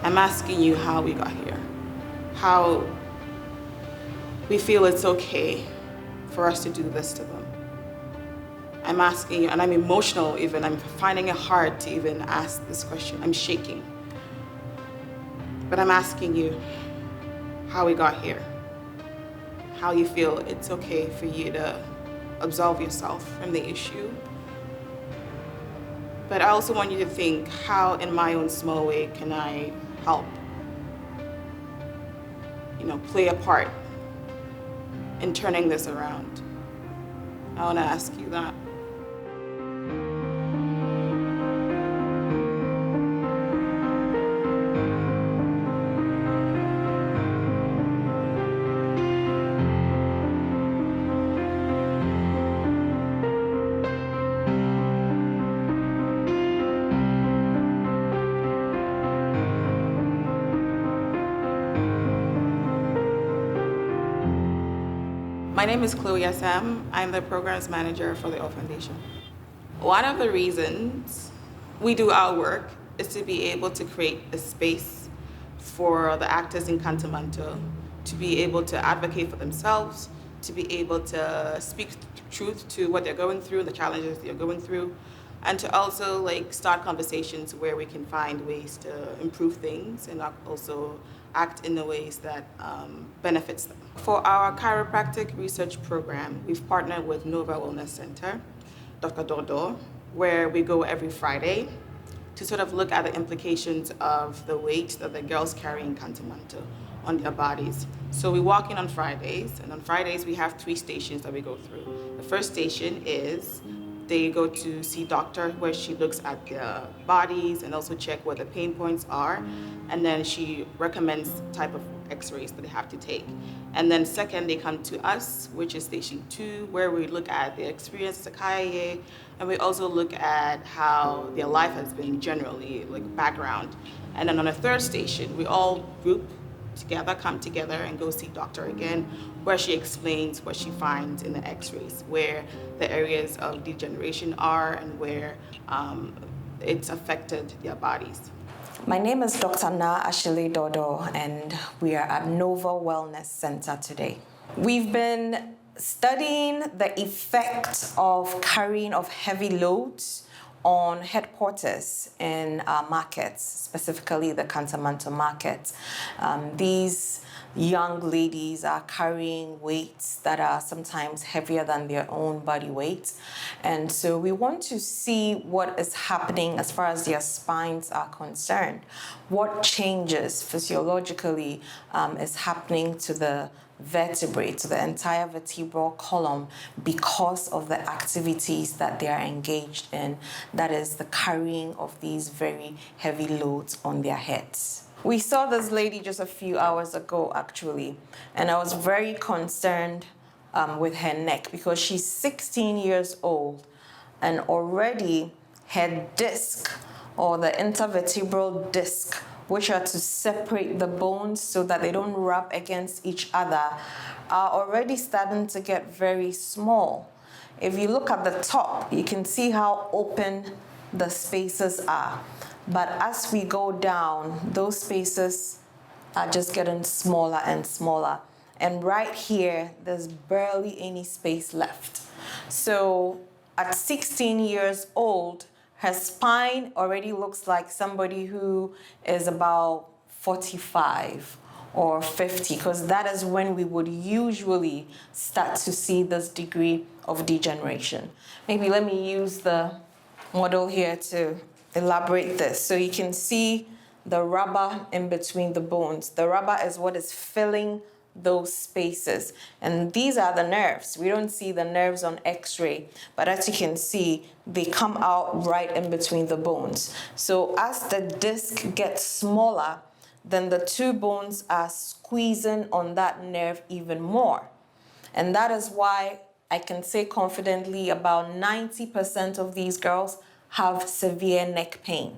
I'm asking you how we got here, how we feel it's okay for us to do this to them. I'm asking you, and I'm emotional even, I'm finding it hard to even ask this question. I'm shaking. But I'm asking you how we got here, how you feel it's okay for you to absolve yourself from the issue. But I also want you to think, how in my own small way can I help, play a part in turning this around? I want to ask you that. My name is Chloe SM. I'm the programs manager for the O Foundation. One of the reasons we do our work is to be able to create a space for the actors in Kantamanto to be able to advocate for themselves, to be able to speak truth to what they're going through, the challenges they're going through, and to also start conversations where we can find ways to improve things and also act in the ways that benefits them. For our chiropractic research program, we've partnered with Nova Wellness Center, Dr. Dodo, where we go every Friday to sort of look at the implications of the weight that the girls carry in Kantamanto on their bodies. So we walk in on Fridays, and on Fridays we have 3 stations that we go through. The first station is they go to see doctor, where she looks at their bodies and also check what the pain points are. And then she recommends type of x-rays that they have to take. And then second, they come to us, which is station 2, where we look at their experience as a Kayayei, and we also look at how their life has been generally, background. And then on a third station, we all group together, come together and go see doctor again, where she explains what she finds in the x-rays, where the areas of degeneration are and where it's affected their bodies. My name is Dr. Na Ashile Dodo, and we are at Nova Wellness Center today. We've been studying the effect of carrying of heavy loads on headquarters in our markets, specifically the Kantamanto market. These young ladies are carrying weights that are sometimes heavier than their own body weight. And so we want to see what is happening as far as their spines are concerned. What changes physiologically is happening to the vertebrae, to the entire vertebral column, because of the activities that they are engaged in, that is the carrying of these very heavy loads on their heads. We saw this lady just a few hours ago, actually, and I was very concerned with her neck, because she's 16 years old and already her disc, or the intervertebral disc, which are to separate the bones so that they don't rub against each other, are already starting to get very small. If you look at the top, you can see how open the spaces are. But as we go down, those spaces are just getting smaller and smaller. And right here, there's barely any space left. So at 16 years old, her spine already looks like somebody who is about 45 or 50, because that is when we would usually start to see this degree of degeneration. Maybe let me use the model here to elaborate this. So you can see the rubber in between the bones. The rubber is what is filling those spaces. And these are the nerves. We don't see the nerves on x-ray, but as you can see, they come out right in between the bones. So as the disc gets smaller, then the 2 bones are squeezing on that nerve even more. And that is why I can say confidently about 90% of these girls have severe neck pain,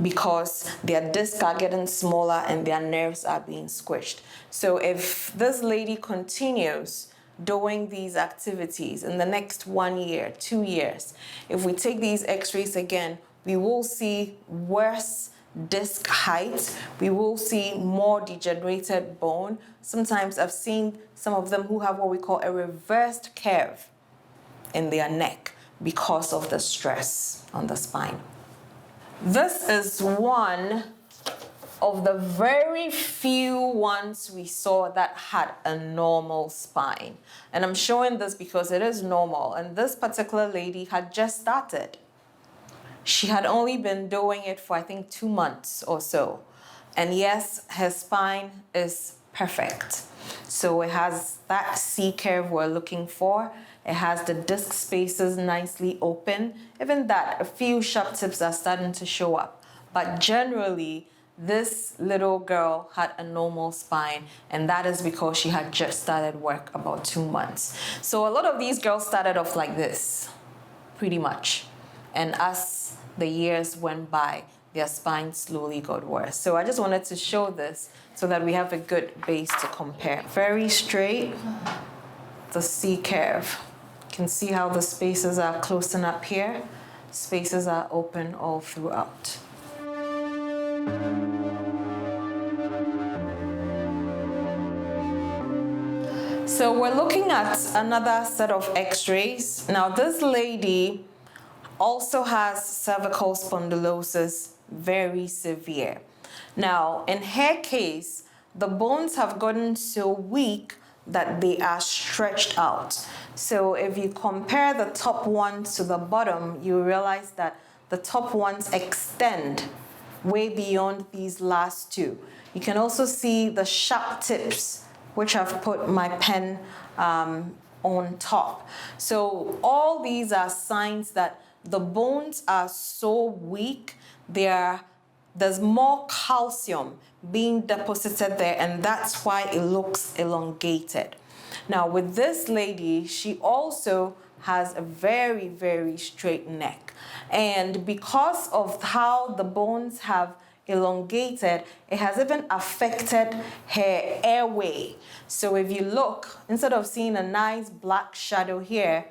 because their discs are getting smaller and their nerves are being squished. So if this lady continues doing these activities in the next 1 year, 2 years, if we take these x-rays again, we will see worse disc height, we will see more degenerated bone. Sometimes I've seen some of them who have what we call a reversed curve in their neck because of the stress on the spine. This is one of the very few ones we saw that had a normal spine. And I'm showing this because it is normal. And this particular lady had just started. She had only been doing it for, I think, 2 months or so. And yes, her spine is perfect. So it has that C curve we're looking for. It has the disc spaces nicely open. Even that, a few sharp tips are starting to show up. But generally, this little girl had a normal spine, and that is because she had just started work about 2 months. So a lot of these girls started off like this, pretty much. And as the years went by, their spine slowly got worse. So I just wanted to show this so that we have a good base to compare. Very straight, the C curve. You can see how the spaces are closing up here. Spaces are open all throughout. So we're looking at another set of x-rays. Now this lady also has cervical spondylosis, very severe. Now in her case, the bones have gotten so weak that they are stretched out. So if you compare the top ones to the bottom, you realize that the top ones extend way beyond these last two. You can also see the sharp tips, which I've put my pen on top. So all these are signs that the bones are so weak, there's more calcium being deposited there, and that's why it looks elongated. Now with this lady, she also has a very, very straight neck. And because of how the bones have elongated, it has even affected her airway. So if you look, instead of seeing a nice black shadow here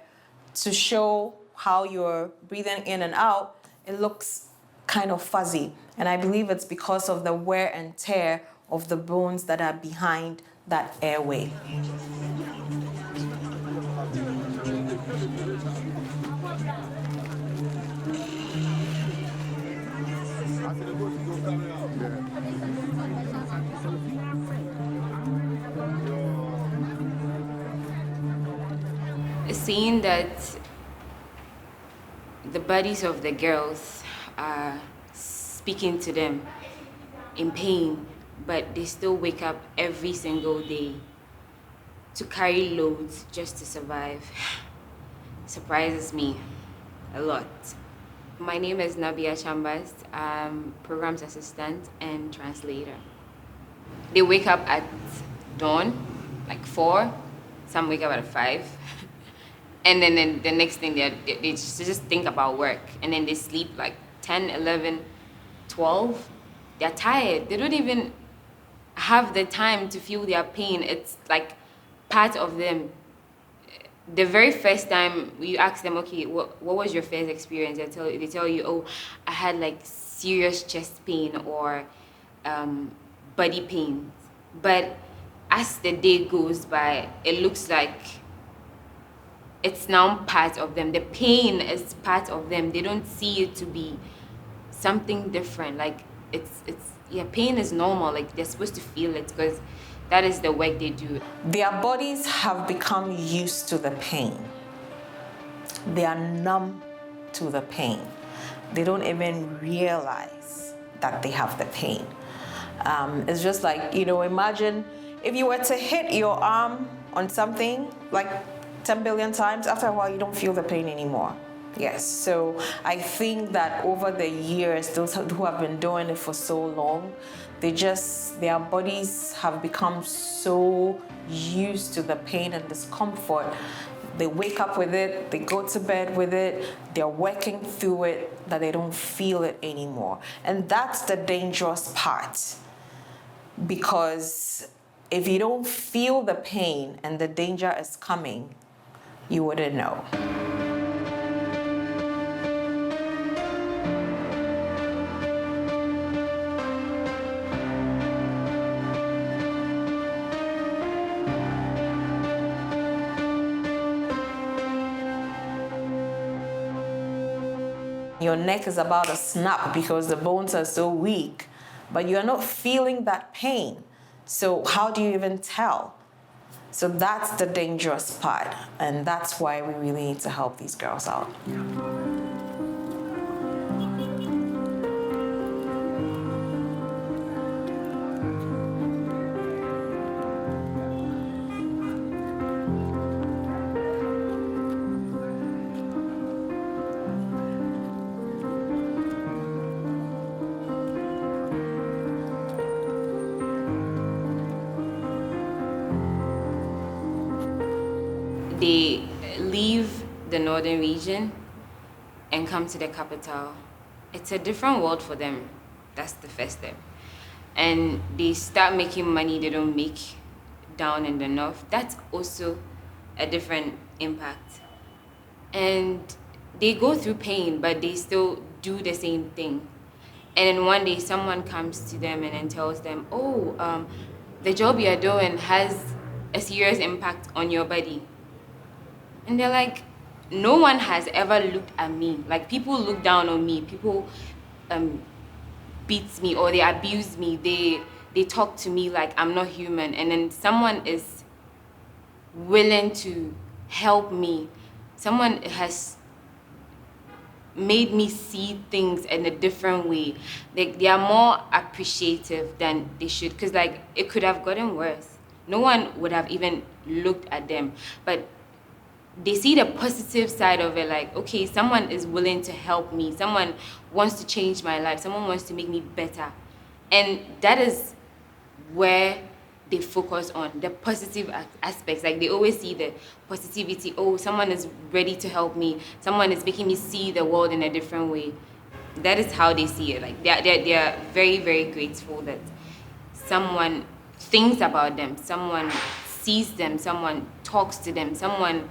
to show how you're breathing in and out, it looks kind of fuzzy. And I believe it's because of the wear and tear of the bones that are behind that airway. Seeing that the bodies of the girls are speaking to them in pain, but they still wake up every single day to carry loads just to survive, surprises me a lot. My name is Nabia Chambers. I'm programs assistant and translator. They wake up at dawn, like 4. Some wake up at 5. And then the next thing, they just think about work. And then they sleep like 10, 11, 12. They're tired. They don't even have the time to feel their pain. It's like part of them. The very first time you ask them, okay, what was your first experience? They tell you, oh, I had like serious chest pain or body pain. But as the day goes by, it looks like it's now part of them. The pain is part of them. They don't see it to be something different. Like pain is normal. Like they're supposed to feel it because that is the work they do. Their bodies have become used to the pain. They are numb to the pain. They don't even realize that they have the pain. It's just like, imagine if you were to hit your arm on something like 10 billion times, after a while you don't feel the pain anymore. Yes, so I think that over the years, those who have been doing it for so long, their bodies have become so used to the pain and discomfort. They wake up with it, they go to bed with it, they're working through it, that they don't feel it anymore. And that's the dangerous part. Because if you don't feel the pain and the danger is coming, you wouldn't know. Your neck is about to snap because the bones are so weak, but you're not feeling that pain. So how do you even tell? So that's the dangerous part, and that's why we really need to help these girls out. They leave the northern region and come to the capital. It's a different world for them. That's the first step. And they start making money they don't make down in the north. That's also a different impact. And they go through pain, but they still do the same thing. And then one day someone comes to them and then tells them, oh, the job you're doing has a serious impact on your body. And they're like, no one has ever looked at me. Like, people look down on me. People beat me or they abuse me. They talk to me like I'm not human. And then someone is willing to help me. Someone has made me see things in a different way. They are more appreciative than they should. Because, like, it could have gotten worse. No one would have even looked at them. But they see the positive side of it, like, okay, someone is willing to help me. Someone wants to change my life. Someone wants to make me better. And that is where they focus on, the positive aspects. Like, they always see the positivity. Oh, someone is ready to help me. Someone is making me see the world in a different way. That is how they see it. Like, they are very, very grateful that someone thinks about them. Someone sees them. Someone talks to them. Someone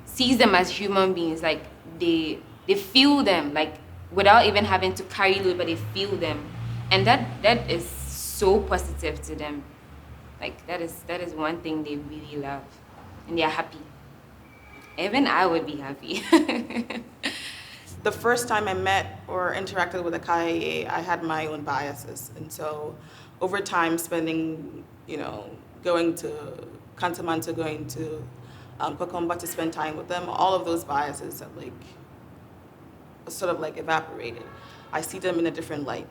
sees them as human beings. Like, they feel them, like, without even having to carry load, but they feel them. And that is so positive to them. Like, that is one thing they really love. And they're happy. Even I would be happy. The first time I met or interacted with a Kayayei, I had my own biases. And so over time, spending, going to Kantamanto, going to Kokomba to spend time with them, all of those biases have sort of evaporated. I see them in a different light.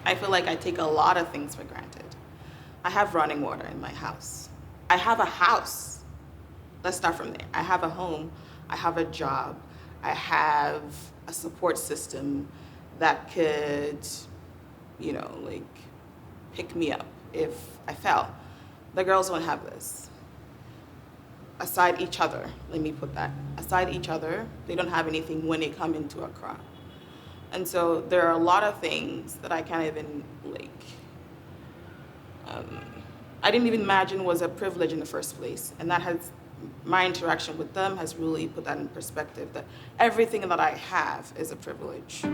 I feel like I take a lot of things for granted. I have running water in my house. I have a house. Let's start from there. I have a home. I have a job. I have a support system that could, pick me up if I fell. The girls don't have this. Aside each other, let me put that. Aside each other, they don't have anything when they come into Accra. And so there are a lot of things that I can't even, I didn't even imagine was a privilege in the first place. And that has, my interaction with them has really put that in perspective, that everything that I have is a privilege.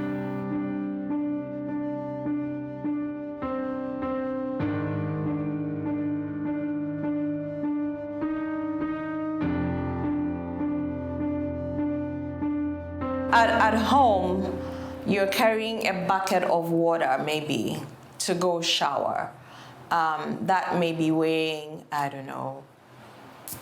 At home, you're carrying a bucket of water, maybe, to go shower. That may be weighing,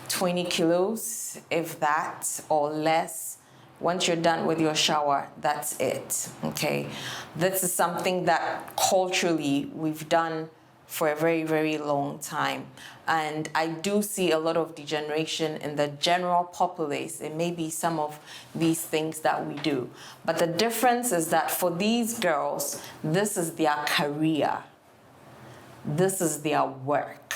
20 kilos, if that, or less. Once you're done with your shower, that's it, okay? This is something that culturally we've done for a very, very long time. And I do see a lot of degeneration in the general populace. It may be some of these things that we do. But the difference is that for these girls, this is their career. This is their work.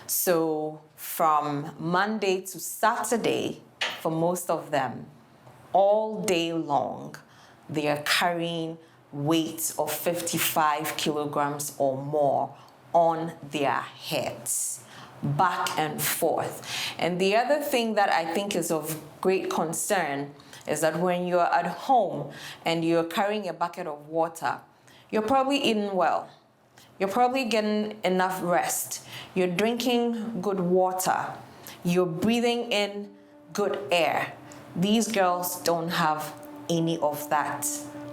So from Monday to Saturday, for most of them, all day long, they are carrying weights of 55 kilograms or more on their heads, back and forth. And the other thing that I think is of great concern is that when you're at home and you're carrying a bucket of water, you're probably eating well. You're probably getting enough rest. You're drinking good water. You're breathing in good air. These girls don't have any of that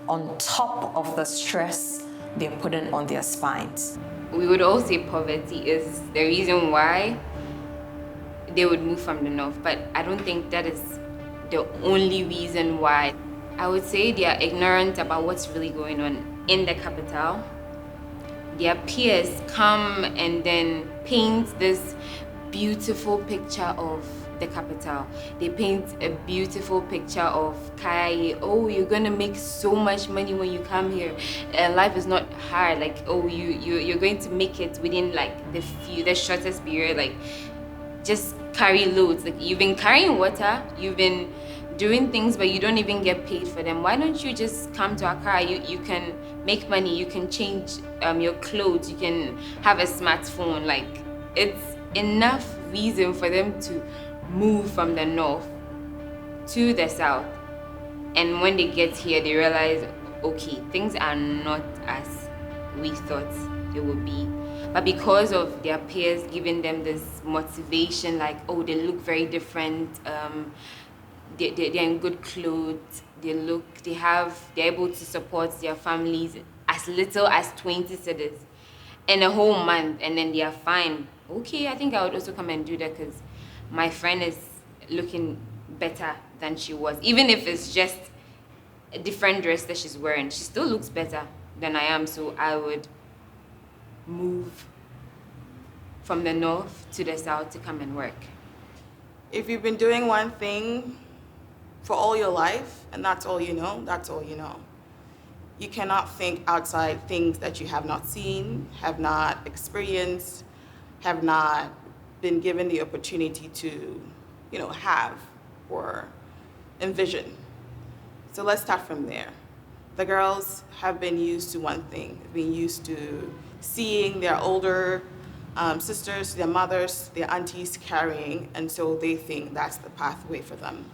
on top of the stress they're putting on their spines. We would all say poverty is the reason why they would move from the north, but I don't think that is the only reason why. I would say they are ignorant about what's really going on in the capital. Their peers come and then paint this beautiful picture of the capital. They paint a beautiful picture of Kayayei. Oh, you're gonna make so much money when you come here. Life is not hard. Like, oh, you're going to make it within like the shortest period. Like, just carry loads. Like, you've been carrying water, you've been doing things, but you don't even get paid for them. Why don't you just come to Accra? You can make money, you can change your clothes, you can have a smartphone. Like, it's enough reason for them to move from the north to the south. And when they get here, they realize, okay, things are not as we thought they would be. But because of their peers giving them this motivation, like, oh, they look very different, they're in good clothes, they're able to support their families as little as 20 cedis in a whole month, and then they are fine. Okay, I think I would also come and do that because my friend is looking better than she was. Even if it's just a different dress that she's wearing, she still looks better than I am, so I would move from the north to the south to come and work. If you've been doing one thing for all your life and that's all you know, that's all you know. You cannot think outside things that you have not seen, have not experienced, have not been given the opportunity to, have or envision. So let's start from there. The girls have been used to one thing, been used to seeing their older sisters, their mothers, their aunties carrying, and so they think that's the pathway for them.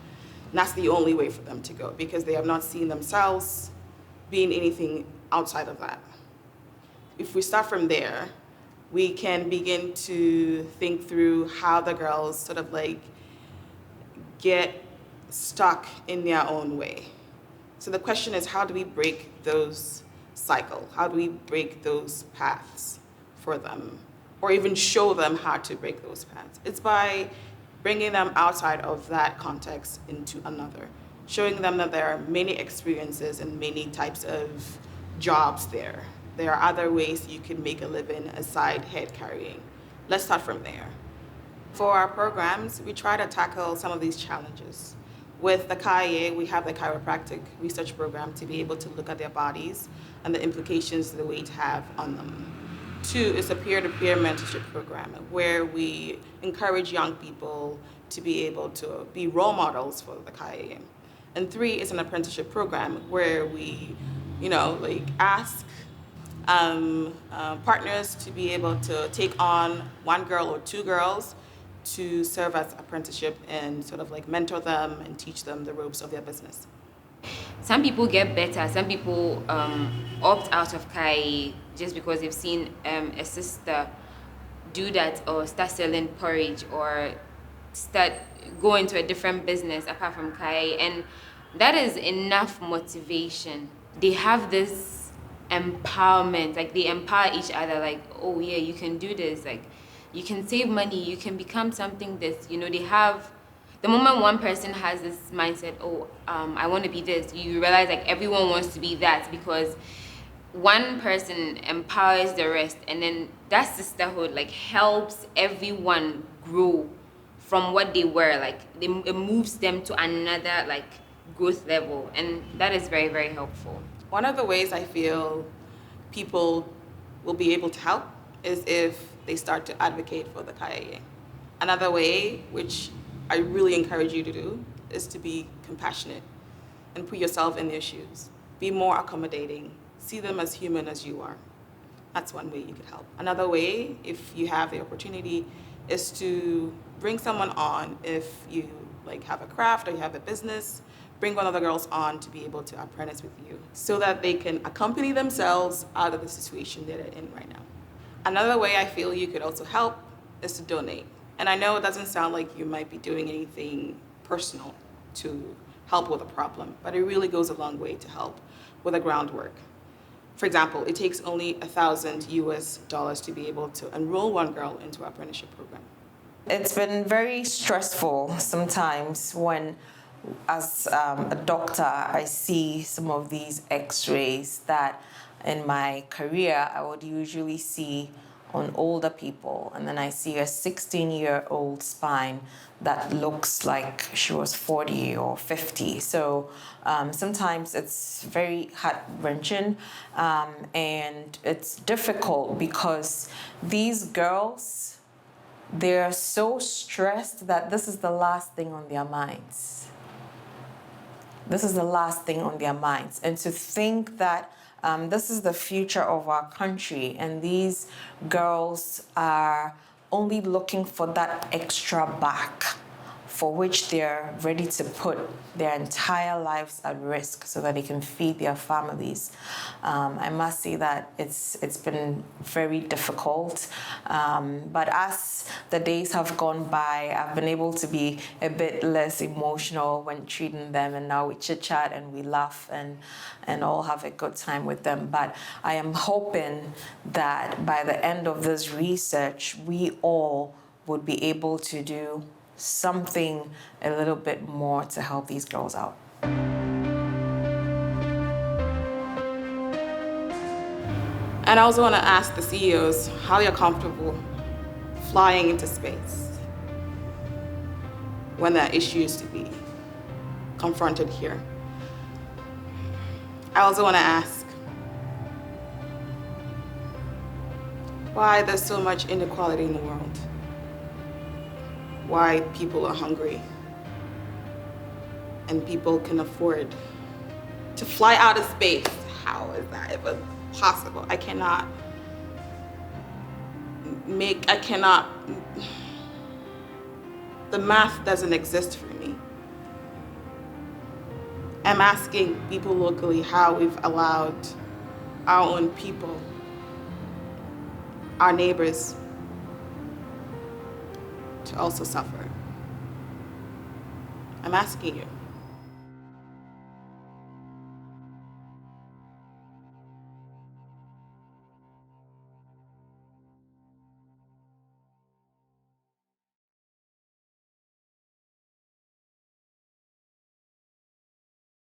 And that's the only way for them to go because they have not seen themselves being anything outside of that. If we start from there, we can begin to think through how the girls sort of like get stuck in their own way. So the question is, how do we break those cycles? How do we break those paths for them? Or even show them how to break those paths? It's by bringing them outside of that context into another, showing them that there are many experiences and many types of jobs there. There are other ways you can make a living aside head carrying. Let's start from there. For our programs, we try to tackle some of these challenges. With the Kayayei, we have the chiropractic research program to be able to look at their bodies and the implications the weight have on them. 2 is a peer-to-peer mentorship program where we encourage young people to be able to be role models for the Kayayei. And 3 is an apprenticeship program where we, ask partners to be able to take on 1 girl or 2 girls to serve as apprenticeship and sort of like mentor them and teach them the ropes of their business. Some people get better. Some people opt out of Kayayei just because they've seen a sister do that or start selling porridge or start going to a different business apart from Kayayei, and that is enough motivation. They have this empowerment, like they empower each other, like, oh yeah, you can do this, like you can save money, you can become something that, they have. The moment one person has this mindset, oh, I want to be this, you realize like everyone wants to be that because one person empowers the rest, and then that sisterhood like helps everyone grow from what they were. Like it moves them to another like growth level, and that is very, very helpful. One of the ways I feel people will be able to help is if they start to advocate for the Kayayei. Another way, which I really encourage you to do, is to be compassionate and put yourself in their shoes. Be more accommodating. See them as human as you are. That's one way you could help. Another way, if you have the opportunity, is to bring someone on. If you have a craft or you have a business, bring one of the girls on to be able to apprentice with you so that they can accompany themselves out of the situation that they're in right now. Another way I feel you could also help is to donate. And I know it doesn't sound like you might be doing anything personal to help with a problem, but it really goes a long way to help with the groundwork. For example, it takes only $1,000 to be able to enroll one girl into our apprenticeship program. It's been very stressful sometimes when, as a doctor, I see some of these x-rays that in my career I would usually see on older people, and then I see a 16-year-old spine that looks like she was 40 or 50. So sometimes it's very heart-wrenching, and it's difficult because these girls, they're so stressed that this is the last thing on their minds. This is the last thing on their minds. And to think that this is the future of our country, and these girls are only looking for that extra back for which they're ready to put their entire lives at risk so that they can feed their families. I must say that it's been very difficult. But as the days have gone by, I've been able to be a bit less emotional when treating them, and now we chit-chat and we laugh and all have a good time with them. But I am hoping that by the end of this research, we all would be able to do something a little bit more to help these girls out. And I also want to ask the CEOs how you're comfortable flying into space when there are issues to be confronted here. I also want to ask why there's so much inequality in the world. Why people are hungry and people can afford to fly out of space. How is that even possible? I cannot, the math doesn't exist for me. I'm asking people locally how we've allowed our own people, our neighbors, to also suffer. I'm asking you.